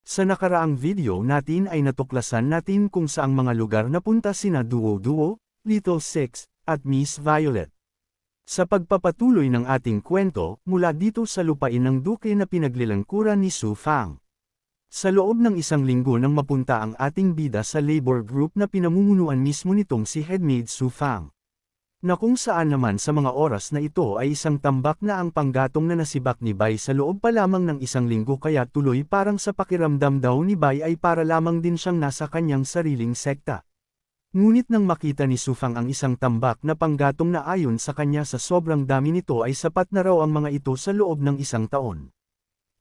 Sa nakaraang video natin ay natuklasan natin kung saang mga lugar napunta sina Duo-Duo, Little Six, at Miss Violet. Sa pagpapatuloy ng ating kwento, mula dito sa lupain ng duke na pinaglilangkuran ni Su Fang. Sa loob ng isang linggo nang mapunta ang ating bida sa labor group na pinamumunuan mismo nitong si Headmaid Su Fang. Na kung saan naman sa mga oras na ito ay isang tambak na ang panggatong na nasibak ni Bai sa loob pa lamang ng isang linggo kaya tuloy parang sa pakiramdam daw ni Bai ay para lamang din siyang nasa kanyang sariling sekta. Ngunit nang makita ni Su Fang ang isang tambak na panggatong na ayon sa kanya sa sobrang dami nito ay sapat na raw ang mga ito sa loob ng isang taon.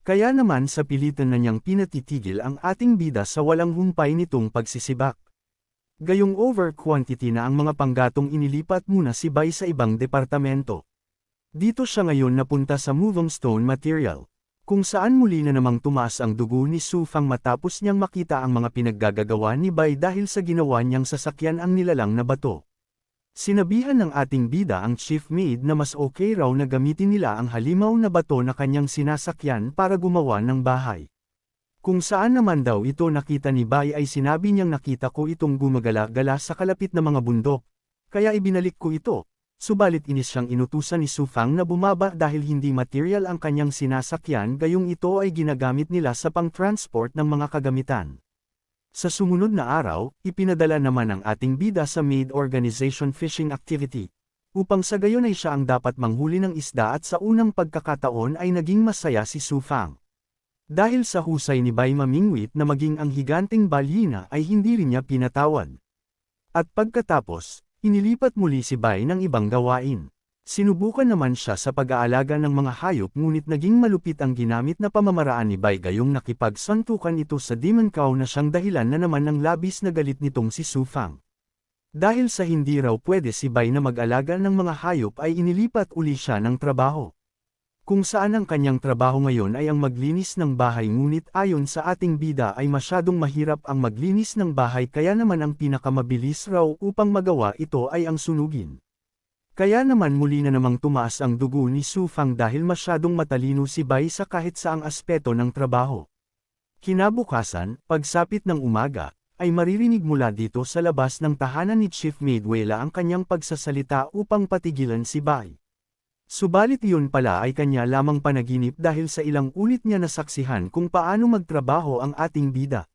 Kaya naman sa pilitan na niyang pinatitigil ang ating bida sa walang humpay nitong pagsisibak. Gayong over quantity na ang mga panggatong inilipat muna si Bai sa ibang departamento. Dito siya ngayon napunta sa Moving Stone Material, kung saan muli na namang tumaas ang dugo ni Su Fang matapos niyang makita ang mga pinaggagawa ni Bai dahil sa ginawa niyang sasakyan ang nilalang na bato. Sinabihan ng ating bida ang chief maid na mas okay raw na gamitin nila ang halimaw na bato na kanyang sinasakyan para gumawa ng bahay. Kung saan naman daw ito nakita ni Bai ay sinabi niyang nakita ko itong gumagala-gala sa kalapit na mga bundok, kaya ibinalik ko ito, subalit inis siyang inutusan ni Su Fang na bumaba dahil hindi material ang kanyang sinasakyan gayong ito ay ginagamit nila sa pang-transport ng mga kagamitan. Sa sumunod na araw, ipinadala naman ang ating bida sa maid organization fishing activity, upang sa gayon ay siya ang dapat manghuli ng isda at sa unang pagkakataon ay naging masaya si Su Fang. Dahil sa husay ni Bai mamingwit na maging ang higanting balyina ay hindi rin niya pinatawad. At pagkatapos, inilipat muli si Bai ng ibang gawain. Sinubukan naman siya sa pag-aalaga ng mga hayop ngunit naging malupit ang ginamit na pamamaraan ni Bai gayong nakipagsantukan ito sa demon cow na siyang dahilan na naman ng labis na galit nitong si Su Fang. Dahil sa hindi raw pwede si Bai na mag-alaga ng mga hayop ay inilipat uli siya ng trabaho. Kung saan ang kanyang trabaho ngayon ay ang maglinis ng bahay ngunit ayon sa ating bida ay masyadong mahirap ang maglinis ng bahay kaya naman ang pinakamabilis raw upang magawa ito ay ang sunugin. Kaya naman muli na namang tumaas ang dugo ni Su Fang dahil masyadong matalino si Bai sa kahit saang aspeto ng trabaho. Kinabukasan, pagsapit ng umaga, ay maririnig mula dito sa labas ng tahanan ni Chief Maid Wela ang kanyang pagsasalita upang patigilan si Bai. Subalit iyon pala ay kanya lamang panaginip dahil sa ilang ulit niya nasaksihan kung paano magtrabaho ang ating bida.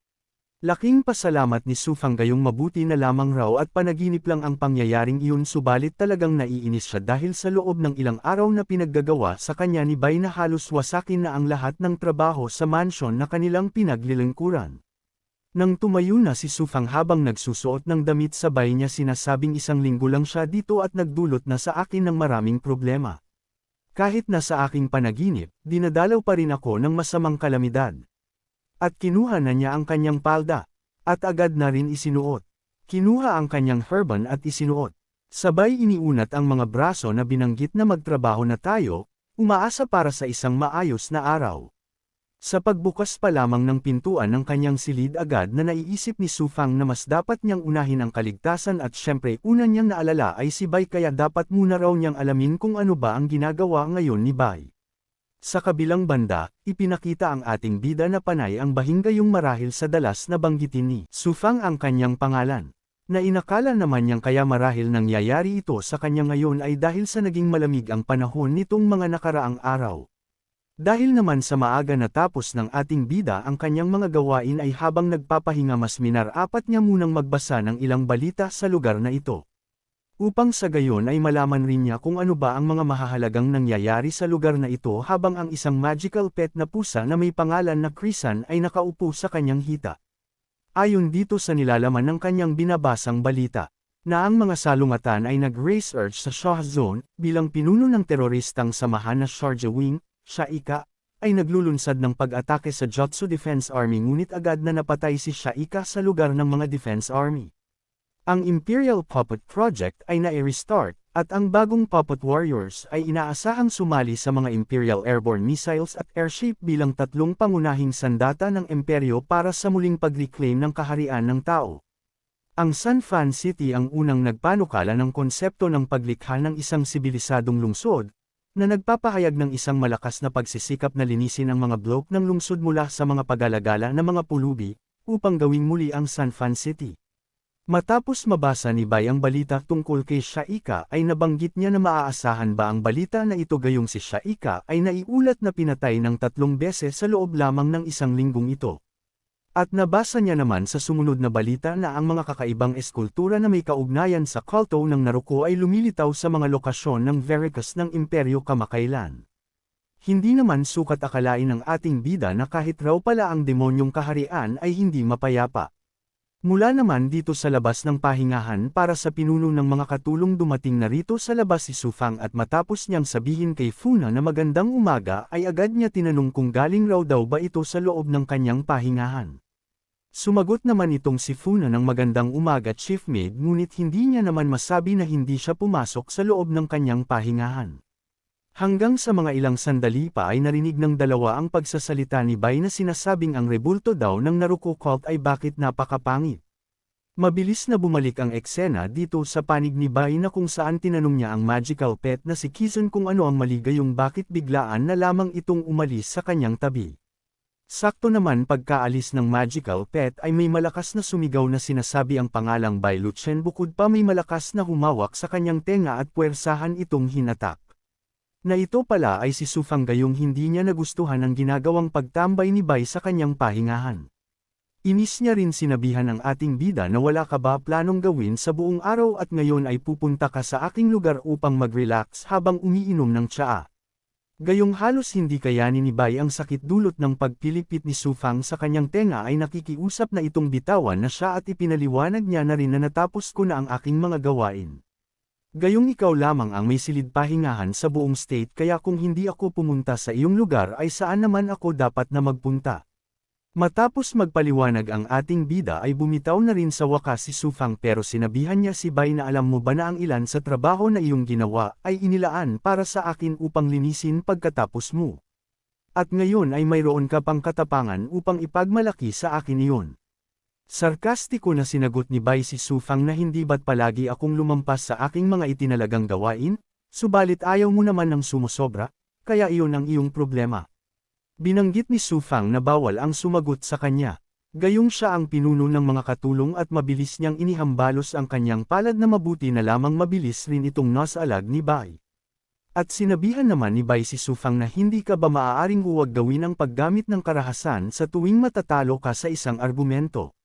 Laking pasalamat ni Su Fang gayong mabuti na lamang raw at panaginip lang ang pangyayaring iyon subalit talagang naiinis siya dahil sa loob ng ilang araw na pinaggagawa sa kanya ni Bai na halos wasakin na ang lahat ng trabaho sa mansyon na kanilang pinaglilingkuran. Nang tumayo na si Su Fang habang nagsusuot ng damit sabay niya sinasabing isang linggo lang siya dito at nagdulot na sa akin ng maraming problema. Kahit na sa aking panaginip, dinadalaw pa rin ako ng masamang kalamidad. At kinuha na niya ang kanyang palda, at agad na rin isinuot. Kinuha ang kanyang herban at isinuot. Sabay iniunat ang mga braso na binanggit na magtrabaho na tayo, umaasa para sa isang maayos na araw. Sa pagbukas pa lamang ng pintuan ng kanyang silid agad na naiisip ni Su Fang na mas dapat niyang unahin ang kaligtasan at syempre una niyang naalala ay si Bai kaya dapat muna raw niyang alamin kung ano ba ang ginagawa ngayon ni Bai. Sa kabilang banda, ipinakita ang ating bida na panay ang bahing gayong marahil sa dalas na banggitin ni Su Fang ang kanyang pangalan. Na inakala naman niyang kaya marahil nangyayari ito sa kanya ngayon ay dahil sa naging malamig ang panahon nitong mga nakaraang araw. Dahil naman sa maaga natapos ng ating bida ang kanyang mga gawain ay habang nagpapahinga mas minarapat niya munang magbasa ng ilang balita sa lugar na ito. Upang sa gayon ay malaman rin niya kung ano ba ang mga mahahalagang nangyayari sa lugar na ito habang ang isang magical pet na pusa na may pangalan na Krisan ay nakaupo sa kanyang hita. Ayon dito sa nilalaman ng kanyang binabasang balita, na ang mga salungatan ay nag-research sa Shah Zone bilang pinuno ng teroristang samahan na Sharjah Wing, Shaika, ay naglulunsad ng pag-atake sa Jutsu Defense Army ngunit agad na napatay si Shaika sa lugar ng mga Defense Army. Ang Imperial Puppet Project ay na-restart, at ang bagong Puppet Warriors ay inaasahang sumali sa mga Imperial Airborne Missiles at Airship bilang tatlong pangunahing sandata ng Imperyo para sa muling pag-reclaim ng kaharian ng tao. Ang San Fan City ang unang nagpanukala ng konsepto ng paglikha ng isang sibilisadong lungsod, na nagpapahayag ng isang malakas na pagsisikap na linisin ang mga blok ng lungsod mula sa mga pagalagala ng mga pulubi, upang gawing muli ang San Fan City. Matapos mabasa ni Bai ang balita tungkol kay Shaika ay nabanggit niya na maaasahan ba ang balita na ito gayong si Shaika ay naiulat na pinatay ng 3 beses sa loob lamang ng 1 linggong ito. At nabasa niya naman sa sumunod na balita na ang mga kakaibang eskultura na may kaugnayan sa kulto ng Naruko ay lumilitaw sa mga lokasyon ng Veracruz ng Imperyo kamakailan. Hindi naman sukat akalain ng ating bida na kahit raw pala ang demonyong kaharian ay hindi mapayapa. Mula naman dito sa labas ng pahingahan para sa pinuno ng mga katulong dumating na rito sa labas si Sufang at matapos niyang sabihin kay Funa na magandang umaga ay agad niya tinanong kung galing raw daw ba ito sa loob ng kanyang pahingahan. Sumagot naman itong si Funa ng magandang umaga chief maid ngunit hindi niya naman masabi na hindi siya pumasok sa loob ng kanyang pahingahan. Hanggang sa mga ilang sandali pa ay narinig ng dalawa ang pagsasalita ni Bai na sinasabing ang rebulto daw ng Naruko cult ay bakit napakapangit. Mabilis na bumalik ang eksena dito sa panig ni Bai na kung saan tinanong niya ang magical pet na si Kizun kung ano ang mali gayong bakit biglaan na lamang itong umalis sa kanyang tabi. Sakto naman pagkaalis ng magical pet ay may malakas na sumigaw na sinasabi ang pangalang Bai Luchen bukod pa may malakas na humawak sa kanyang tenga at puwersahan itong hinatak. Na ito pala ay si Sufang gayong hindi niya nagustuhan ang ginagawang pagtambay ni Bai sa kanyang pahingahan. Inis niya rin sinabihan ang ating bida na wala ka ba planong gawin sa buong araw at ngayon ay pupunta ka sa aking lugar upang mag-relax habang umiinom ng tsaa. Gayong halos hindi kayanin ni Bai ang sakit dulot ng pagpilipit ni Sufang sa kanyang tenga ay nakikiusap na itong bitawan na siya at ipinaliwanag niya na rin na natapos ko na ang aking mga gawain. Gayong ikaw lamang ang may silid pahingahan sa buong state kaya kung hindi ako pumunta sa iyong lugar ay saan naman ako dapat na magpunta. Matapos magpaliwanag ang ating bida ay bumitaw na rin sa wakas si Sufang pero sinabihan niya si Bai na alam mo ba na ang ilan sa trabaho na iyong ginawa ay inilaan para sa akin upang linisin pagkatapos mo. At ngayon ay mayroon ka pang katapangan upang ipagmalaki sa akin iyon. Sarkastiko na sinagot ni Bai si Sufang na hindi ba't palagi akong lumampas sa aking mga itinalagang gawain, subalit ayaw mo naman ng sumusobra, kaya iyon ang iyong problema. Binanggit ni Sufang na bawal ang sumagot sa kanya. Gayong siya ang pinuno ng mga katulong at mabilis niyang inihambalos ang kanyang palad na mabuti na lamang mabilis rin itong nasalag ni Bai. At sinabihan naman ni Bai si Sufang na hindi ka ba maaaring huwag gawin ang paggamit ng karahasan sa tuwing matatalo ka sa isang argumento.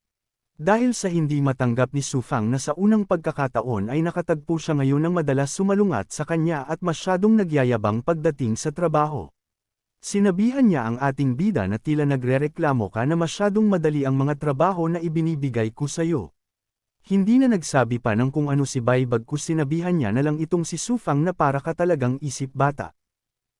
Dahil sa hindi matanggap ni Sufang na sa unang pagkakataon ay nakatagpo siya ngayon ng madalas sumalungat sa kanya at masyadong nagyayabang pagdating sa trabaho. Sinabihan niya ang ating bida na tila nagrereklamo ka na masyadong madali ang mga trabaho na ibinibigay ko sayo. Hindi na nagsabi pa ng kung ano si Bai bagkus sinabihan niya na lang itong si Sufang na para ka talagang isip bata.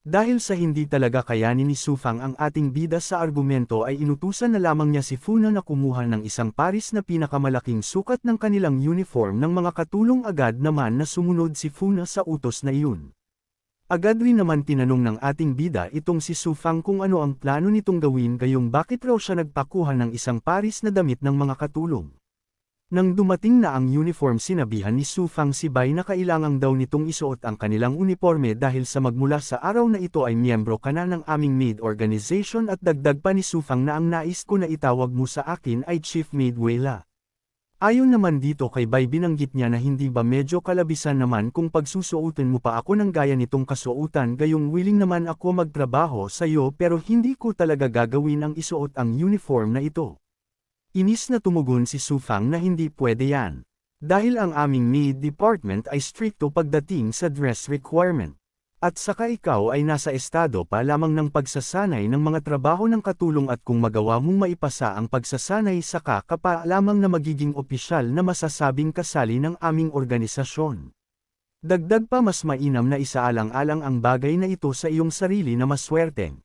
Dahil sa hindi talaga kayanin ni Sufang ang ating bida sa argumento ay inutusan na lamang niya si Funa na kumuha ng isang paris na pinakamalaking sukat ng kanilang uniform ng mga katulong agad naman na sumunod si Funa sa utos na iyon. Agad rin naman tinanong ng ating bida itong si Sufang kung ano ang plano nitong gawin gayong bakit raw siya nagpakuha ng isang paris na damit ng mga katulong. Nang dumating na ang uniform sinabihan ni Sufang si Bai na kailangang daw nitong isuot ang kanilang uniforme dahil sa magmula sa araw na ito ay miyembro ka na ng aming maid organization at dagdag pa ni Sufang na ang nais ko na itawag mo sa akin ay Chief Maid Wela. Ayon naman dito kay Bai binanggit niya na hindi ba medyo kalabisan naman kung pagsusuotin mo pa ako ng gaya nitong kasuotan gayong willing naman ako magtrabaho sa iyo pero hindi ko talaga gagawin ang isuot ang uniform na ito. Inis na tumugon si Sufang na hindi pwede yan. Dahil ang aming maid department ay stricto pagdating sa dress requirement. At saka ikaw ay nasa estado pa lamang ng pagsasanay ng mga trabaho ng katulong at kung magawa mong maipasa ang pagsasanay saka ka pa lamang na magiging opisyal na masasabing kasali ng aming organisasyon. Dagdag pa mas mainam na isaalang-alang ang bagay na ito sa iyong sarili na maswerteng.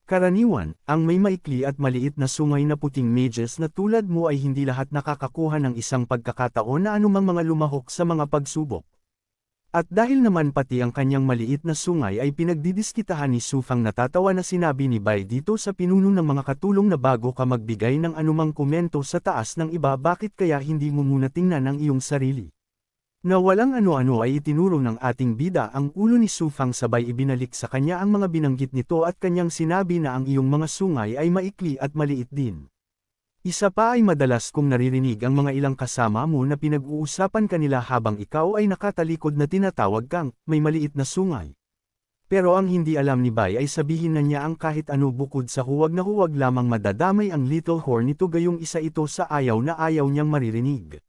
Karaniwan, ang may maikli at maliit na sungay na puting mages na tulad mo ay hindi lahat nakakakuha ng isang pagkakataon na anumang mga lumahok sa mga pagsubok. At dahil naman pati ang kanyang maliit na sungay ay pinagdidiskitahan ni Sufang natatawa na sinabi ni Bai dito sa pinuno ng mga katulong na bago ka magbigay ng anumang komento sa taas ng iba bakit kaya hindi mo muna tingnan ang iyong sarili. Na walang ano-ano ay itinuro ng ating bida ang ulo ni Sufang sabay ibinalik sa kanya ang mga binanggit nito at kanyang sinabi na ang iyong mga sungay ay maikli at maliit din. Isa pa ay madalas kong naririnig ang mga ilang kasama mo na pinag-uusapan kanila habang ikaw ay nakatalikod na tinatawag kang, may maliit na sungay. Pero ang hindi alam ni Bai ay sabihin na niya ang kahit ano bukod sa huwag na huwag lamang madadamay ang little horn nito gayong isa ito sa ayaw na ayaw niyang maririnig.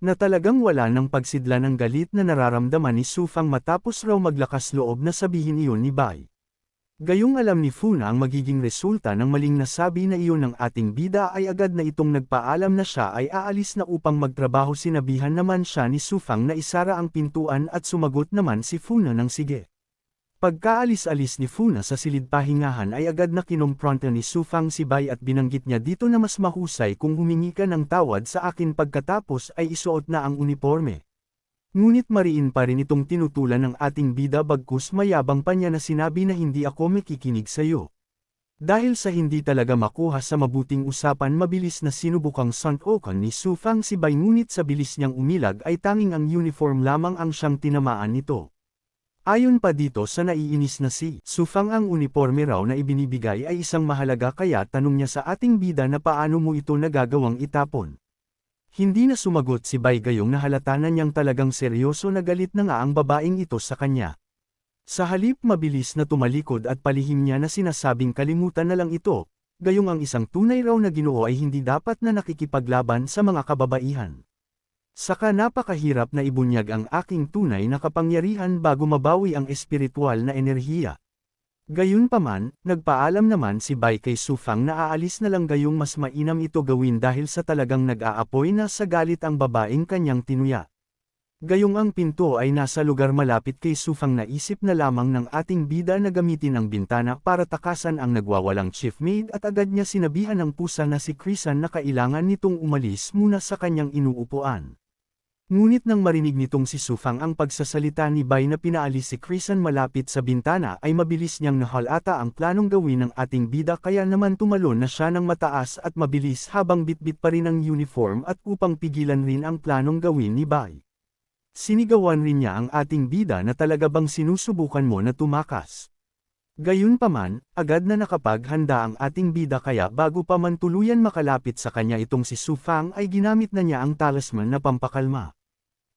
Na talagang wala ng pagsidla ng galit na nararamdaman ni Sufang matapos raw maglakas loob na sabihin iyon ni Bai. Gayong alam ni Funa ang magiging resulta ng maling nasabi na iyon ng ating bida ay agad na itong nagpaalam na siya ay aalis na upang magtrabaho sinabihan naman siya ni Sufang na isara ang pintuan at sumagot naman si Funa ng sige. Pagkaalis-alis ni Funa sa silid pahingahan ay agad na kinompronta ni Sufang si Bai at binanggit niya dito na mas mahusay kung humingi ka ng tawad sa akin pagkatapos ay isuot na ang uniforme. Ngunit mariin pa rin itong tinutulan ng ating bida bagkus mayabang pa niya na sinabi na hindi ako makikinig sa iyo. Dahil sa hindi talaga makuha sa mabuting usapan mabilis na sinubukang suntokan ni Sufang si Bai ngunit sa bilis niyang umilag ay tanging ang uniform lamang ang siyang tinamaan nito. Ayon pa dito sa naiinis na si Sufang ang uniforme raw na ibinibigay ay isang mahalaga kaya tanong niya sa ating bida na paano mo ito nagagawang itapon. Hindi na sumagot si Bai gayong nahalata na niyang talagang seryoso na galit na nga ang babaeng ito sa kanya. Sa halip mabilis na tumalikod at palihim niya na sinasabing kalimutan na lang ito, gayong ang isang tunay raw na Ginoo ay hindi dapat na nakikipaglaban sa mga kababaihan. Saka napakahirap na ibunyag ang aking tunay na kapangyarihan bago mabawi ang espiritual na enerhiya. Gayunpaman, nagpaalam naman si Bai kay Sufang na aalis na lang gayong mas mainam ito gawin dahil sa talagang nag-aapoy na sa galit ang babaeng kanyang tinuya. Gayong ang pinto ay nasa lugar malapit kay Sufang naisip na lamang ng ating bida na gamitin ang bintana para takasan ang nagwawalang chief maid at agad niya sinabihan ng pusa na si Krisan na kailangan nitong umalis muna sa kanyang inuupuan. Ngunit nang marinig nitong si Sufang ang pagsasalita ni Bai na pinaalis si Krisan malapit sa bintana ay mabilis niyang nahalata ang planong gawin ng ating bida kaya naman tumalon na siya ng mataas at mabilis habang bitbit pa rin ang uniform at upang pigilan rin ang planong gawin ni Bai. Sinigawan rin niya ang ating bida na talaga bang sinusubukan mo na tumakas. Gayunpaman, agad na nakapaghanda ang ating bida kaya bago pa man tuluyan makalapit sa kanya itong si Sufang ay ginamit na niya ang talisman na pampakalma.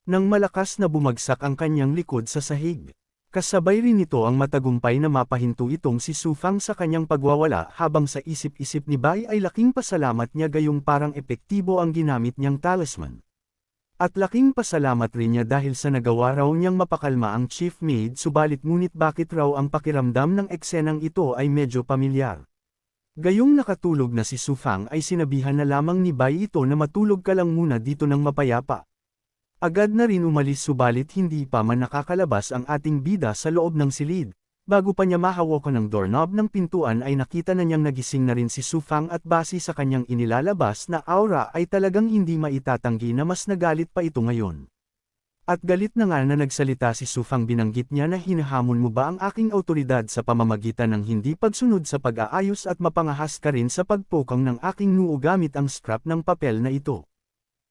Nang malakas na bumagsak ang kanyang likod sa sahig. Kasabay rin nito ang matagumpay na mapahinto itong si Sufang sa kanyang pagwawala habang sa isip-isip ni Bai ay laking pasalamat niya gayong parang epektibo ang ginamit niyang talisman. At laking pasalamat rin niya dahil sa nagawa raw niyang mapakalma ang chief maid subalit ngunit bakit raw ang pakiramdam ng eksenang ito ay medyo pamilyar. Gayong nakatulog na si Sufang ay sinabihan na lamang ni Bai ito na matulog ka lang muna dito ng mapayapa. Agad na rin umalis subalit hindi pa man nakakalabas ang ating bida sa loob ng silid. Bago pa niya mahawakan ng doorknob ng pintuan ay nakita na niyang nagising na rin si Sufang at base sa kanyang inilalabas na aura ay talagang hindi maitatanggi na mas nagalit pa ito ngayon. At galit na nga na nagsalita si Sufang binanggit niya na hinahamon mo ba ang aking autoridad sa pamamagitan ng hindi pagsunod sa pag-aayos at mapangahas ka rin sa pagpokang ng aking noo gamit ang scrap ng papel na ito.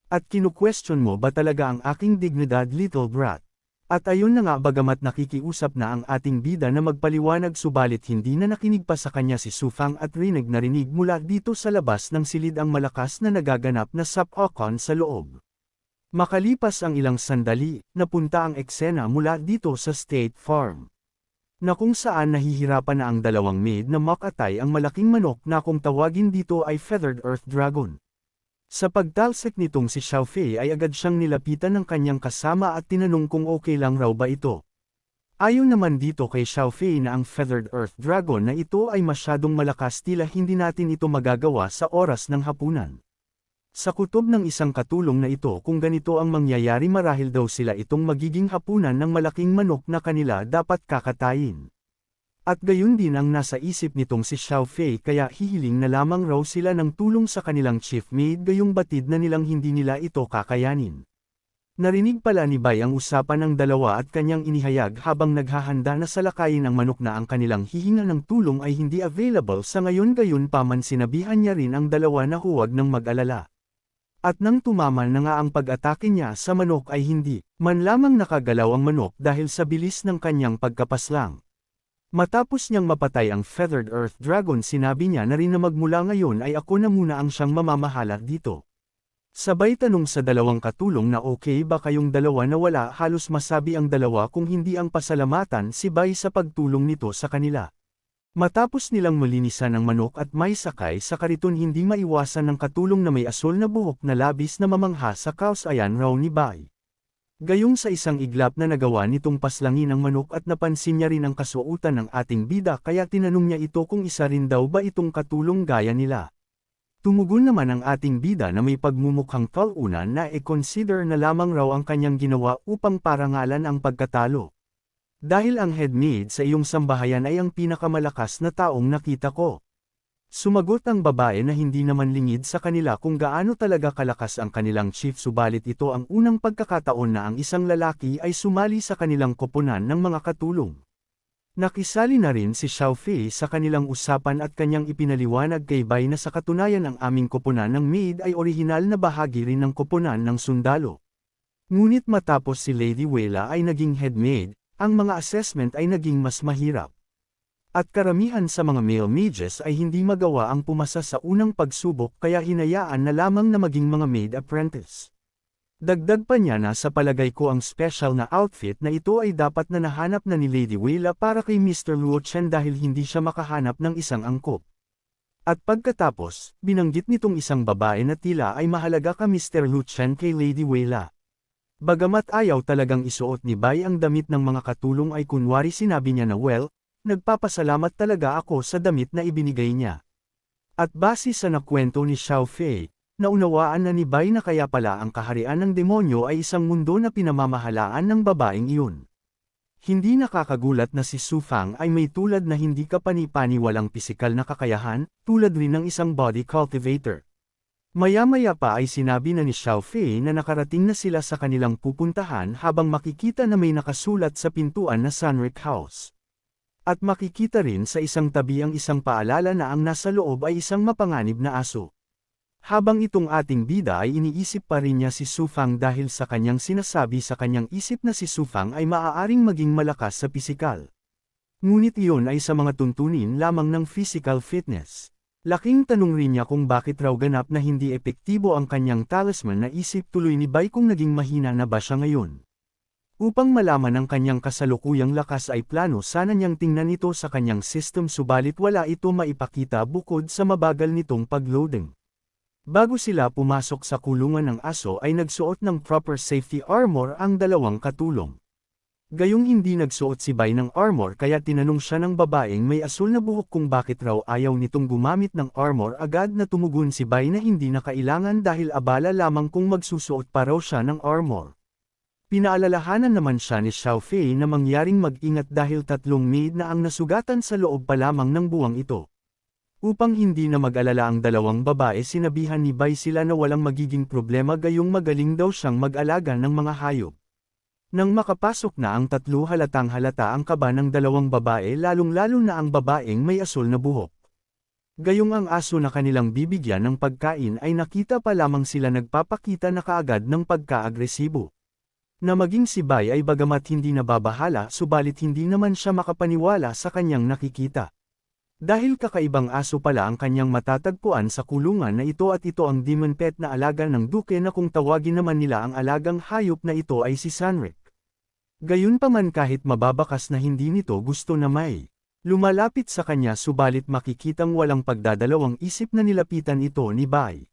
At kinu-question mo ba talaga ang aking dignidad little brat? At ayun na nga bagamat nakikiusap na ang ating bida na magpaliwanag subalit hindi na nakinig pa sa kanya si Sufang at rinig na rinig mula dito sa labas ng silid ang malakas na nagaganap na sapokon sa loob. Makalipas ang ilang sandali, napunta ang eksena mula dito sa State Farm. Na kung saan nahihirapan na ang dalawang maid na makatay ang malaking manok na kung tawagin dito ay Feathered Earth Dragon. Sa pagtalsik nitong si Xiaofei ay agad siyang nilapitan ng kanyang kasama at tinanong kung okay lang raw ba ito. Ayon naman dito kay Xiaofei na ang Feathered Earth Dragon na ito ay masyadong malakas tila hindi natin ito magagawa sa oras ng hapunan. Sa kutob ng isang katulong na ito kung ganito ang mangyayari marahil daw sila itong magiging hapunan ng malaking manok na kanila dapat kakatayin. At gayon din ang nasa isip nitong si Xiaofei kaya hihiling na lamang raw sila ng tulong sa kanilang chief maid gayong batid na nilang hindi nila ito kakayanin. Narinig pala ni Bai ang usapan ng dalawa at kanyang inihayag habang naghahanda na salakayin ang manok na ang kanilang hihinga ng tulong ay hindi available sa ngayon gayon pa man sinabihan niya rin ang dalawa na huwag nang mag-alala. At nang tumama na nga ang pag-atake niya sa manok ay hindi man lamang nakagalaw ang manok dahil sa bilis ng kanyang pagkapaslang. Matapos niyang mapatay ang Feathered Earth Dragon sinabi niya na rin na magmula ngayon ay ako na muna ang siyang mamamahala dito. Sabay tanong sa dalawang katulong na okay ba kayong dalawa na wala halos masabi ang dalawa kung hindi ang pasalamatan si Bai sa pagtulong nito sa kanila. Matapos nilang malinisan ang manok at may sakay sa kariton hindi maiwasan ng katulong na may asul na buhok na labis na mamangha sa kausayan raw ni Bai. Gayong sa isang iglap na nagawa nitong paslangin ang manok at napansin niya rin ang kasuotan ng ating bida kaya tinanong niya ito kung isa rin daw ba itong katulong gaya nila. Tumugon naman ang ating bida na may pagmumukhang talunan na e-consider na lamang raw ang kanyang ginawa upang parangalan ang pagkatalo. Dahil ang head maid sa iyong sambahayan ay ang pinakamalakas na taong nakita ko. Sumagot ang babae na hindi naman lingid sa kanila kung gaano talaga kalakas ang kanilang chief subalit ito ang unang pagkakataon na ang isang lalaki ay sumali sa kanilang koponan ng mga katulong. Nakisali na rin si Xiao Fei sa kanilang usapan at kanyang ipinaliwanag kay Bai na sa katunayan ang aming koponan ng maid ay orihinal na bahagi rin ng koponan ng sundalo. Ngunit matapos si Lady Wela ay naging head maid, ang mga assessment ay naging mas mahirap. At karamihan sa mga male mages ay hindi magawa ang pumasa sa unang pagsubok kaya hinayaan na lamang na maging mga maid apprentice. Dagdag pa niya na sa palagay ko ang special na outfit na ito ay dapat na nahanap na ni Lady Wela para kay Mr. Luo Chen dahil hindi siya makahanap ng isang angkop. At pagkatapos, binanggit nitong isang babae na tila ay mahalaga ka Mr. Luo Chen kay Lady Wela. Bagamat ayaw talagang isuot ni Bai ang damit ng mga katulong ay kunwari sinabi niya na nagpapasalamat talaga ako sa damit na ibinigay niya. At base sa nakwento ni Xiao Fei, naunawaan na ni Bai na kaya pala ang kaharian ng demonyo ay isang mundo na pinamamahalaan ng babaeng iyon. Hindi nakakagulat na si Su Fang ay may tulad na hindi kapani-pani walang pisikal na kakayahan, tulad rin ng isang body cultivator. Maya-maya pa ay sinabi na ni Xiao Fei na nakarating na sila sa kanilang pupuntahan habang makikita na may nakasulat sa pintuan na Sunrick House. At makikita rin sa isang tabi ang isang paalala na ang nasa loob ay isang mapanganib na aso. Habang itong ating bida ay iniisip pa rin niya si Su Fang dahil sa kanyang sinasabi sa kanyang isip na si Su Fang ay maaaring maging malakas sa pisikal. Ngunit iyon ay sa mga tuntunin lamang ng physical fitness. Laking tanong rin niya kung bakit raw ganap na hindi epektibo ang kanyang talisman na isip tuloy ni Bai kung naging mahina na ba siya ngayon. Upang malaman ang kanyang kasalukuyang lakas ay plano sana niyang tingnan ito sa kanyang system subalit wala ito maipakita bukod sa mabagal nitong pagloading. Bago sila pumasok sa kulungan ng aso ay nagsuot ng proper safety armor ang dalawang katulong. Gayong hindi nagsuot si Bai ng armor kaya tinanong siya ng babaeng may asul na buhok kung bakit raw ayaw nitong gumamit ng armor agad na tumugon si Bai na hindi na kailangan dahil abala lamang kung magsusuot pa raw siya ng armor. Pinaalalahanan naman siya ni Xiao Fei na mangyaring mag-ingat dahil 3 maid na ang nasugatan sa loob pa lamang ng buwang ito. Upang hindi na mag-alala ang dalawang babae sinabihan ni Bai sila na walang magiging problema gayong magaling daw siyang mag-alaga ng mga hayop. Nang makapasok na ang 3 halatang halata ang kaba ng dalawang babae lalong-lalo na ang babaeng may asul na buhok. Gayong ang aso na kanilang bibigyan ng pagkain ay nakita pa lamang sila nagpapakita na kaagad ng pagka-agresibo. Na maging si Bai ay bagamat hindi nababahala subalit hindi naman siya makapaniwala sa kanyang nakikita. Dahil kakaibang aso pala ang kanyang matatagpuan sa kulungan na ito at ito ang demon pet na alaga ng duke na kung tawagin naman nila ang alagang hayop na ito ay si Sunrick. Gayunpaman kahit mababakas na hindi nito gusto na may lumalapit sa kanya subalit makikitang walang pagdadalawang isip na nilapitan ito ni Bai.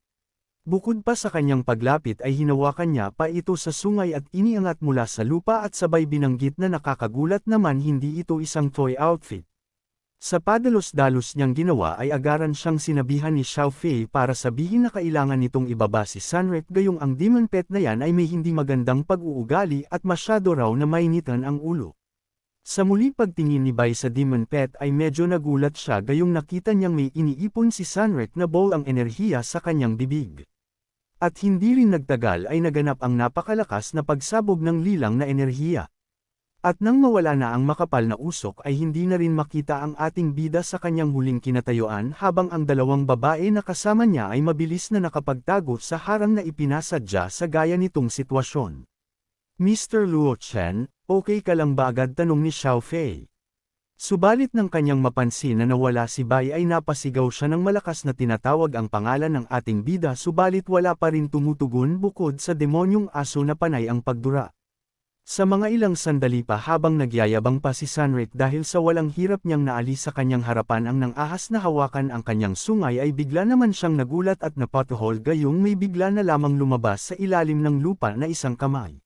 Bukod pa sa kanyang paglapit ay hinawakan niya pa ito sa sungay at iniangat mula sa lupa at sabay binanggit na nakakagulat naman hindi ito isang toy outfit. Sa padalos-dalos niyang ginawa ay agaran siyang sinabihan ni Xiao Fei para sabihin na kailangan nitong ibaba si Sunrick gayong ang demon pet na yan ay may hindi magandang pag-uugali at masyado raw na mainitan ang ulo. Sa muli pagtingin ni Bai sa demon pet ay medyo nagulat siya gayong nakita niyang may iniipon si Sunrick na ball ang enerhiya sa kanyang bibig. At hindi rin nagtagal ay naganap ang napakalakas na pagsabog ng lilang na enerhiya. At nang mawala na ang makapal na usok ay hindi na rin makita ang ating bida sa kanyang huling kinatayuan habang ang dalawang babae na kasama niya ay mabilis na nakapagtago sa harang na ipinasadya sa gaya nitong sitwasyon. Mr. Luo Chen, okay ka lang ba agad tanong ni Xiao Fei. Subalit nang kanyang mapansin na nawala si Bai ay napasigaw siya ng malakas na tinatawag ang pangalan ng ating bida subalit wala pa rin tumutugon bukod sa demonyong aso na panay ang pagdura. Sa mga ilang sandali pa habang nagyayabang pa si Sunrick dahil sa walang hirap niyang naalis sa kanyang harapan ang nang ahas na hawakan ang kanyang sungay ay bigla naman siyang nagulat at napatuhol gayong may bigla na lamang lumabas sa ilalim ng lupa na isang kamay.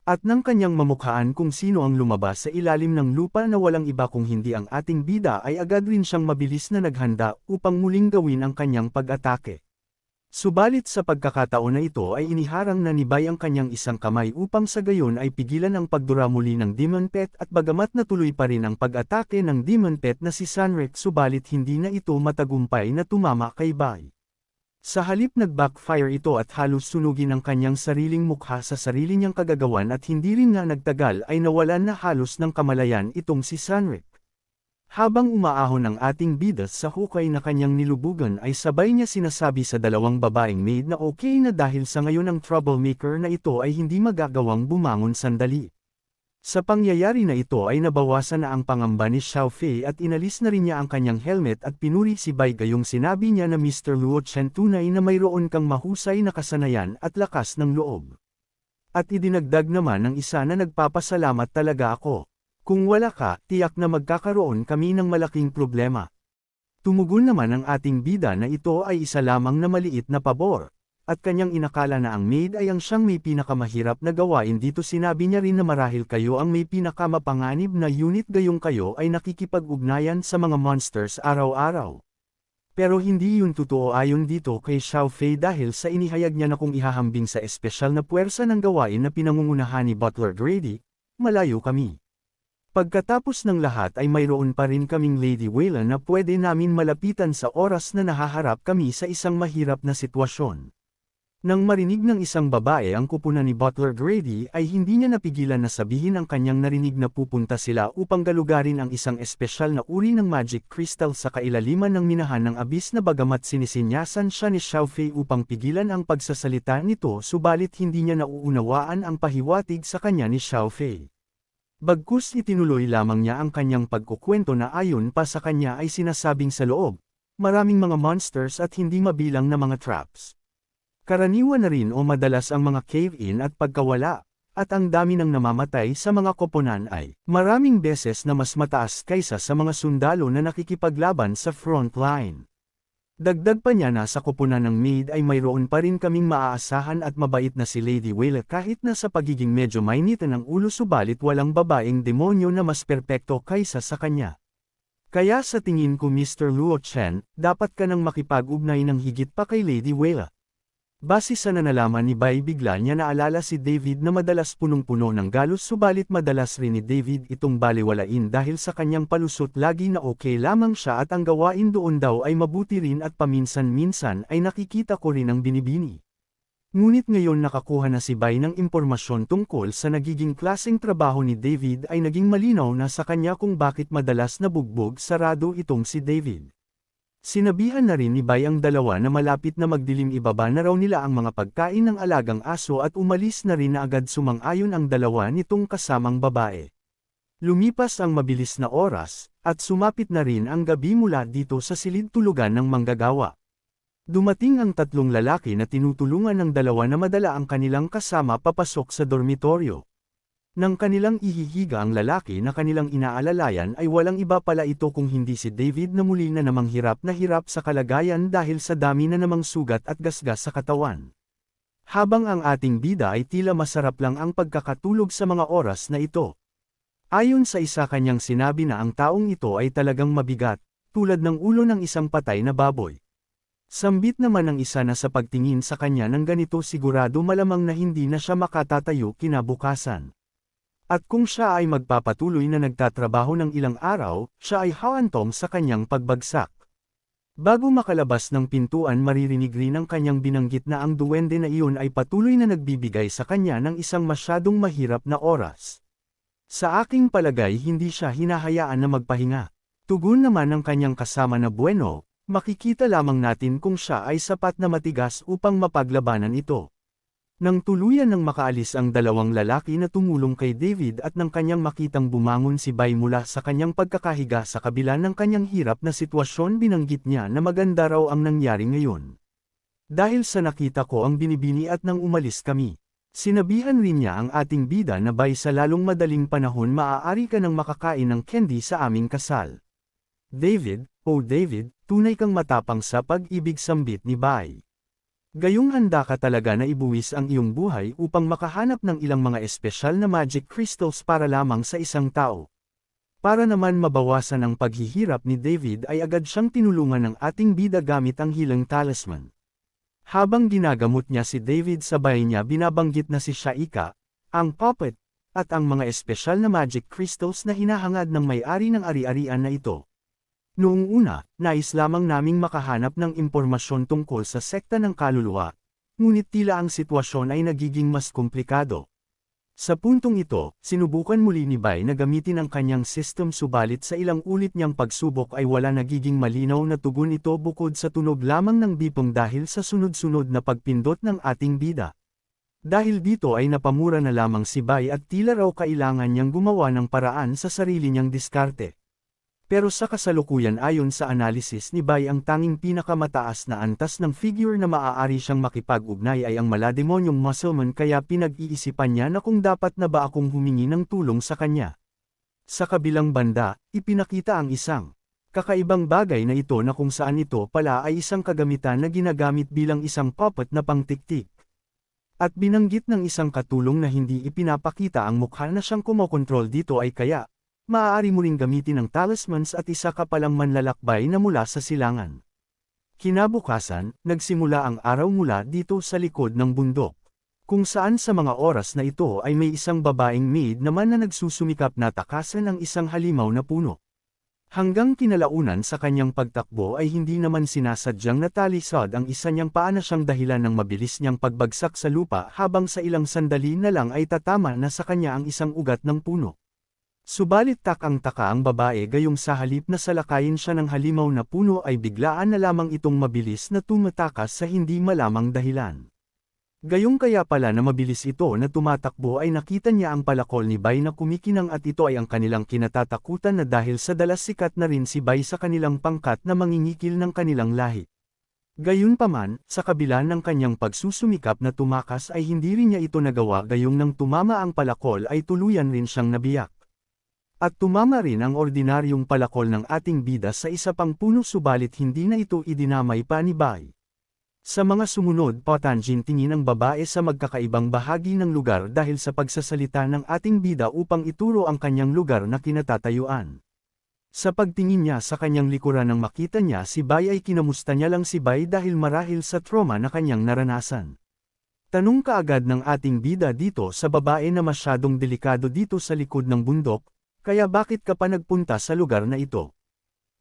At nang kanyang mamukhaan kung sino ang lumabas sa ilalim ng lupa na walang iba kung hindi ang ating bida ay agad rin siyang mabilis na naghanda upang muling gawin ang kanyang pag-atake. Subalit sa pagkakataon na ito ay iniharang na ni Bai ang kanyang isang kamay upang sa gayon ay pigilan ang pagdura muli ng Demon Pet at bagamat natuloy pa rin ang pag-atake ng Demon Pet na si Sunrick subalit hindi na ito matagumpay na tumama kay Bai. Sa halip nag-backfire ito at halos sunugin ang kanyang sariling mukha sa sarili niyang kagagawan at hindi rin nga nagtagal ay nawalan na halos ng kamalayan itong si Sunrick. Habang umaahon ang ating bida sa hukay na kanyang nilubugan ay sabay niya sinasabi sa dalawang babaeng maid na okay na dahil sa ngayon ang troublemaker na ito ay hindi magagawang bumangon sandali. Sa pangyayari na ito ay nabawasan na ang pangamba ni Xiao Fei at inalis na rin niya ang kanyang helmet at pinuri si Bai gayong sinabi niya na Mr. Luo Chen tunay na mayroon kang mahusay na kasanayan at lakas ng loob. At idinagdag naman ng isa na nagpapasalamat talaga ako. Kung wala ka, tiyak na magkakaroon kami ng malaking problema. Tumugon naman ang ating bida na ito ay isa lamang na maliit na pabor, at kanyang inakala na ang maid ay ang siyang may pinakamahirap na gawain dito sinabi niya rin na marahil kayo ang may pinakamapanganib na unit gayong kayo ay nakikipag-ugnayan sa mga monsters araw-araw. Pero hindi yun totoo ayon dito kay Xiao Fei dahil sa inihayag niya na kung ihahambing sa espesyal na puwersa ng gawain na pinangungunahan ni Butler Grady, malayo kami. Pagkatapos ng lahat ay mayroon pa rin kaming Lady Wayland na pwede namin malapitan sa oras na nahaharap kami sa isang mahirap na sitwasyon. Nang marinig ng isang babae ang kupunan ni Butler Grady ay hindi niya napigilan na sabihin ang kanyang narinig na pupunta sila upang galugarin ang isang espesyal na uri ng magic crystal sa kailaliman ng minahan ng abis na bagamat sinisinyasan siya ni Xiao Fei upang pigilan ang pagsasalita nito subalit hindi niya nauunawaan ang pahiwatig sa kanya ni Xiao Fei. Bagkus itinuloy lamang niya ang kanyang pagkukwento na ayon pa sa kanya ay sinasabing sa loob, maraming mga monsters at hindi mabilang na mga traps. Karaniwan na rin o madalas ang mga cave-in at pagkawala, at ang dami ng namamatay sa mga koponan ay maraming beses na mas mataas kaysa sa mga sundalo na nakikipaglaban sa front line. Dagdag pa niya na sa koponan ng maid ay mayroon pa rin kaming maaasahan at mabait na si Lady Wayland kahit na sa pagiging medyo mainitan ng ulo subalit walang babaeng demonyo na mas perpekto kaysa sa kanya. Kaya sa tingin ko Mr. Luo Chen, dapat ka nang makipag-ugnay ng higit pa kay Lady Wayland. Base sa nanalaman ni Bai bigla niya naalala si David na madalas punong-puno ng galos subalit madalas rin ni David itong baliwalain dahil sa kanyang palusot lagi na okay lamang siya at ang gawain doon daw ay mabuti rin at paminsan-minsan ay nakikita ko rin ang binibini. Ngunit ngayon nakakuha na si Bai ng impormasyon tungkol sa nagiging klaseng trabaho ni David ay naging malinaw na sa kanya kung bakit madalas nabugbog sarado itong si David. Sinabihan na rin ni Bai ang dalawa na malapit na magdilim ibaba na raw nila ang mga pagkain ng alagang aso at umalis na rin na agad sumang-ayon ang dalawa nitong kasamang babae. Lumipas ang mabilis na oras, at sumapit na rin ang gabi mula dito sa silid tulugan ng manggagawa. Dumating ang tatlong lalaki na tinutulungan ng dalawa na madala ang kanilang kasama papasok sa dormitoryo. Nang kanilang ihihiga ang lalaki na kanilang inaalalayan ay walang iba pala ito kung hindi si David na muli na namang hirap sa kalagayan dahil sa dami na namang sugat at gasgas sa katawan. Habang ang ating bida ay tila masarap lang ang pagkakatulog sa mga oras na ito. Ayon sa isa kanyang sinabi na ang taong ito ay talagang mabigat, tulad ng ulo ng isang patay na baboy. Sambit naman ng isa na sa pagtingin sa kanya ng ganito sigurado malamang na hindi na siya makatatayo kinabukasan. At kung siya ay magpapatuloy na nagtatrabaho ng ilang araw, siya ay hahantong sa kanyang pagbagsak. Bago makalabas ng pintuan maririnig rin ang kanyang binanggit na ang duwende na iyon ay patuloy na nagbibigay sa kanya ng isang masyadong mahirap na oras. Sa aking palagay hindi siya hinahayaan na magpahinga. Tugon naman ng kanyang kasama na Bueno, makikita lamang natin kung siya ay sapat na matigas upang mapaglabanan ito. Nang tuluyan nang makaalis ang dalawang lalaki na tumulong kay David at nang kanyang makitang bumangon si Bai mula sa kanyang pagkakahiga sa kabila ng kanyang hirap na sitwasyon, binanggit niya na maganda raw ang nangyari ngayon. Dahil sa nakita ko ang binibini at nang umalis kami. Sinabihan rin niya ang ating bida na Bai sa lalong madaling panahon maaari ka nang makakain ng candy sa aming kasal. David, oh David, tunay kang matapang sa pag-ibig, sambit ni Bai. Gayong handa ka talaga na ibuwis ang iyong buhay upang makahanap ng ilang mga espesyal na magic crystals para lamang sa isang tao. Para naman mabawasan ang paghihirap ni David ay agad siyang tinulungan ng ating bida gamit ang healing talisman. Habang ginagamot niya si David, sabay niya binabanggit na si Shaika, ang puppet, at ang mga espesyal na magic crystals na hinahangad ng may-ari ng ari-arian na ito. Noong una, nais lamang naming makahanap ng impormasyon tungkol sa sekta ng kaluluwa, ngunit tila ang sitwasyon ay nagiging mas komplikado. Sa puntong ito, sinubukan muli ni Bai na gamitin ang kanyang system, subalit sa ilang ulit niyang pagsubok ay wala nagiging malinaw na tugon ito bukod sa tunog lamang ng bipong dahil sa sunod-sunod na pagpindot ng ating bida. Dahil dito ay napamura na lamang si Bai at tila raw kailangan niyang gumawa ng paraan sa sarili niyang diskarte. Pero sa kasalukuyan, ayon sa analysis ni Bai, ang tanging pinakamataas na antas ng figure na maaari siyang makipag-ugnay ay ang malademonyong muscleman, kaya pinag-iisipan niya na kung dapat na ba akong humingi ng tulong sa kanya. Sa kabilang banda, ipinakita ang isang kakaibang bagay na ito na kung saan ito pala ay isang kagamitan na ginagamit bilang isang puppet na pangtiktik. At binanggit ng isang katulong na hindi ipinapakita ang mukha na siyang kumokontrol dito ay kaya maaari mo ring gamitin ang talismans at isa ka palang manlalakbay na mula sa silangan. Kinabukasan, nagsimula ang araw mula dito sa likod ng bundok, kung saan sa mga oras na ito ay may isang babaeng maid naman na nagsusumikap na takasan ang isang halimaw na puno. Hanggang kinalaunan sa kanyang pagtakbo ay hindi naman sinasadyang natalisod ang isa niyang paa na siyang dahilan ng mabilis niyang pagbagsak sa lupa, habang sa ilang sandali na lang ay tatama na sa kanya ang isang ugat ng puno. Subalit takang-taka ang babae, gayong sa halip na salakayin siya ng halimaw na puno ay biglaan na lamang itong mabilis na tumatakas sa hindi malamang dahilan. Gayong kaya pala na mabilis ito na tumatakbo ay nakita niya ang palakol ni Bai na kumikinang, at ito ay ang kanilang kinatatakutan na dahil sa dalas sikat na rin si Bai sa kanilang pangkat na mangingikil ng kanilang lahi. Gayunpaman, sa kabila ng kanyang pagsusumikap na tumakas ay hindi rin niya ito nagawa, gayong nang tumama ang palakol ay tuluyan rin siyang nabiyak. At tumama rin ang ordinaryong palakol ng ating bida sa isa pang puno, subalit hindi na ito idinamay pa ni Bai. Sa mga sumunod patangin tingin ang babae sa magkakaibang bahagi ng lugar dahil sa pagsasalita ng ating bida upang ituro ang kanyang lugar na kinatatayuan. Sa pagtingin niya sa kanyang likuran nang makita niya si Bai ay kinamusta niya lang si Bai dahil marahil sa trauma na kanyang naranasan. Tanong kaagad ng ating bida dito sa babae na masyadong delikado dito sa likod ng bundok, kaya bakit ka pa nagpunta sa lugar na ito?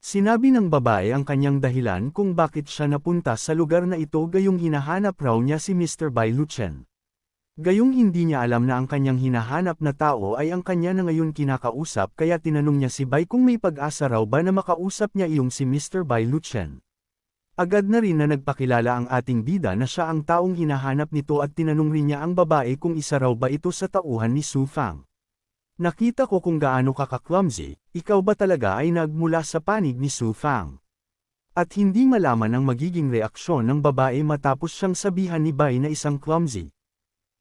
Sinabi ng babae ang kanyang dahilan kung bakit siya napunta sa lugar na ito, gayong hinahanap raw niya si Mr. Bai Luchen. Gayong hindi niya alam na ang kanyang hinahanap na tao ay ang kanya na ngayon kinakausap, kaya tinanong niya si Bai kung may pag-asa raw ba na makausap niya iyong si Mr. Bai Luchen. Agad na rin na nagpakilala ang ating bida na siya ang taong hinahanap nito, at tinanong rin niya ang babae kung isa raw ba ito sa tauhan ni Su Fang. Nakita ko kung gaano ka ka-clumsy, ikaw ba talaga ay nagmula sa panig ni Su Fang? At hindi malaman ang magiging reaksyon ng babae matapos siyang sabihan ni Bai na isang clumsy.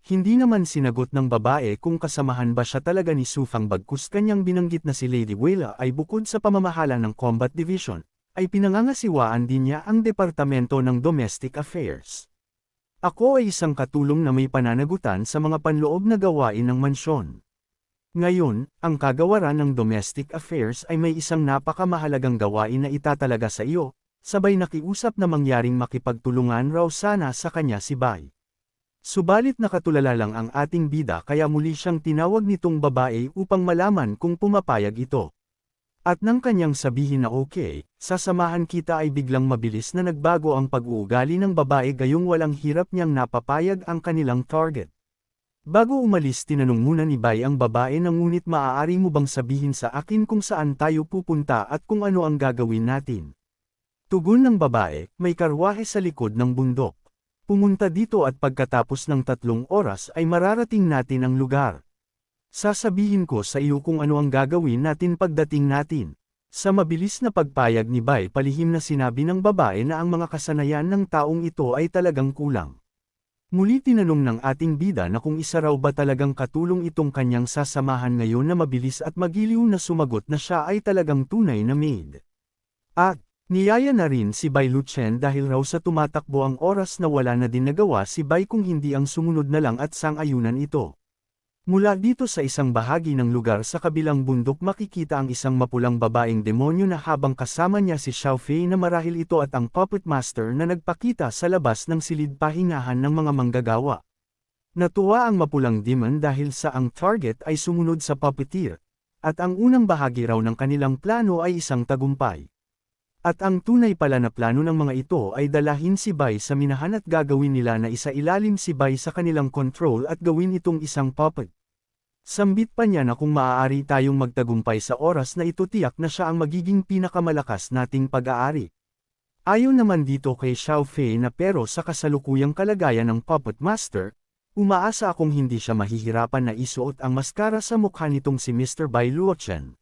Hindi naman sinagot ng babae kung kasamahan ba siya talaga ni Su Fang, bagkus kanyang binanggit na si Lady Weyla ay bukod sa pamamahala ng Combat Division, ay pinangangasiwaan din niya ang Departamento ng Domestic Affairs. Ako ay isang katulong na may pananagutan sa mga panloob na gawain ng mansyon. Ngayon, ang kagawaran ng Domestic Affairs ay may isang napakamahalagang gawain na itatalaga sa iyo, sabay nakiusap na mangyaring makipagtulungan raw sana sa kanya si Bai. Subalit nakatulala lang ang ating bida, kaya muli siyang tinawag nitong babae upang malaman kung pumapayag ito. At nang kanyang sabihin na okay, sasamahan kita, ay biglang mabilis na nagbago ang pag-uugali ng babae, gayong walang hirap niyang napapayag ang kanilang target. Bago umalis tinanong muna ni Bai ang babae na ngunit maaari mo bang sabihin sa akin kung saan tayo pupunta at kung ano ang gagawin natin? Tugon ng babae, may karwahe sa likod ng bundok. Pumunta dito at pagkatapos ng 3 oras ay mararating natin ang lugar. Sasabihin ko sa iyo kung ano ang gagawin natin pagdating natin. Sa mabilis na pagpayag ni Bai palihim na sinabi ng babae na ang mga kasanayan ng taong ito ay talagang kulang. Muli tinanong ng ating bida na kung isa raw ba talagang katulong itong kanyang sasamahan ngayon na mabilis at magiliw na sumagot na siya ay talagang tunay na maid. At, niyaya na rin si Bai Luchen dahil raw sa tumatakbo ang oras na wala na din nagawa si Bai kung hindi ang sumunod na lang at sang-ayunan ito. Mula dito sa isang bahagi ng lugar sa kabilang bundok makikita ang isang mapulang babaeng demonyo na habang kasama niya si Xiao Fei na marahil ito at ang puppet master na nagpakita sa labas ng silid pahingahan ng mga manggagawa. Natuwa ang mapulang demon dahil sa ang target ay sumunod sa puppeteer, at ang unang bahagi raw ng kanilang plano ay isang tagumpay. At ang tunay pala na plano ng mga ito ay dalahin si Bai sa minahan at gagawin nila na isailalim si Bai sa kanilang control at gawin itong isang puppet. Sambit pa niya na kung maaari tayong magtagumpay sa oras na ito tiyak na siya ang magiging pinakamalakas nating pag-aari. Ayon naman dito kay Xiao Fei na pero sa kasalukuyang kalagayan ng puppet master, umaasa akong hindi siya mahihirapan na isuot ang maskara sa mukha nitong si Mr. Bai Luochen.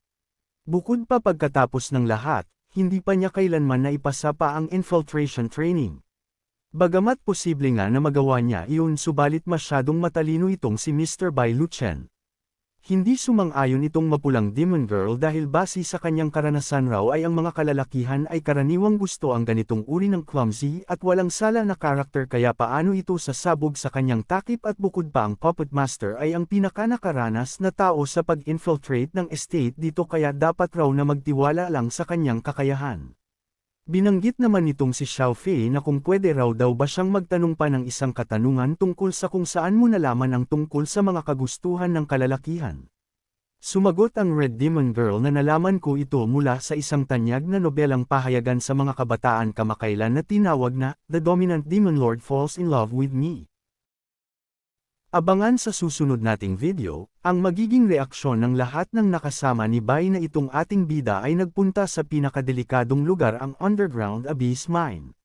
Bukod pa pagkatapos ng lahat, hindi pa niya kailanman na ipasa pa ang infiltration training. Bagamat posible nga na magawa niya iyon subalit masyadong matalino itong si Mr. Bai Luchen. Hindi sumang-ayon itong mapulang demon girl dahil base sa kanyang karanasan raw ay ang mga kalalakihan ay karaniwang gusto ang ganitong uri ng clumsy at walang sala na karakter kaya paano ito sasabog sa kanyang takip at bukod pa ang puppet master ay ang pinakanakaranas na tao sa pag-infiltrate ng estate dito kaya dapat raw na magtiwala lang sa kanyang kakayahan. Binanggit naman nitong si Xiao Fei na kung pwede raw daw ba siyang magtanong pa ng isang katanungan tungkol sa kung saan mo nalaman ang tungkol sa mga kagustuhan ng kalalakihan. Sumagot ang Red Demon Girl na nalaman ko ito mula sa isang tanyag na nobelang pahayagan sa mga kabataan kamakailan na tinawag na The Dominant Demon Lord Falls in Love with Me. Abangan sa susunod nating video, ang magiging reaksyon ng lahat ng nakasama ni Bai na itong ating bida ay nagpunta sa pinakadelikadong lugar ang Underground Abyss Mine.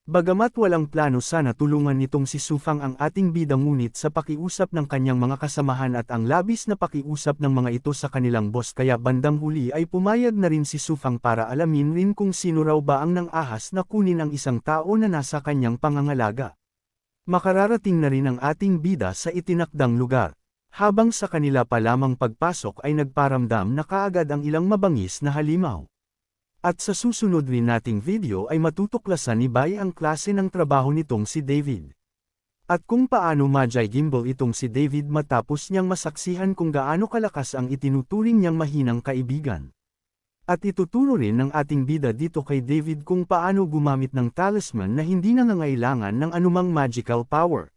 Bagamat walang plano sana tulungan nitong si Sufang ang ating bida ngunit sa pakiusap ng kanyang mga kasamahan at ang labis na pakiusap ng mga ito sa kanilang boss kaya bandang huli ay pumayag na rin si Sufang para alamin rin kung sino raw ba ang nang-ahas na kunin ang isang tao na nasa kanyang pangangalaga. Makararating na rin ang ating bida sa itinakdang lugar. Habang sa kanila pa lamang pagpasok ay nagparamdam na kaagad ang ilang mabangis na halimaw. At sa susunod rin nating video ay matutuklasan ni Bai ang klase ng trabaho nitong si David. At kung paano Gimbal itong si David matapos niyang masaksihan kung gaano kalakas ang itinuturing niyang mahinang kaibigan. At ituturo rin ng ating bida dito kay David kung paano gumamit ng talisman na hindi nangangailangan ng anumang magical power.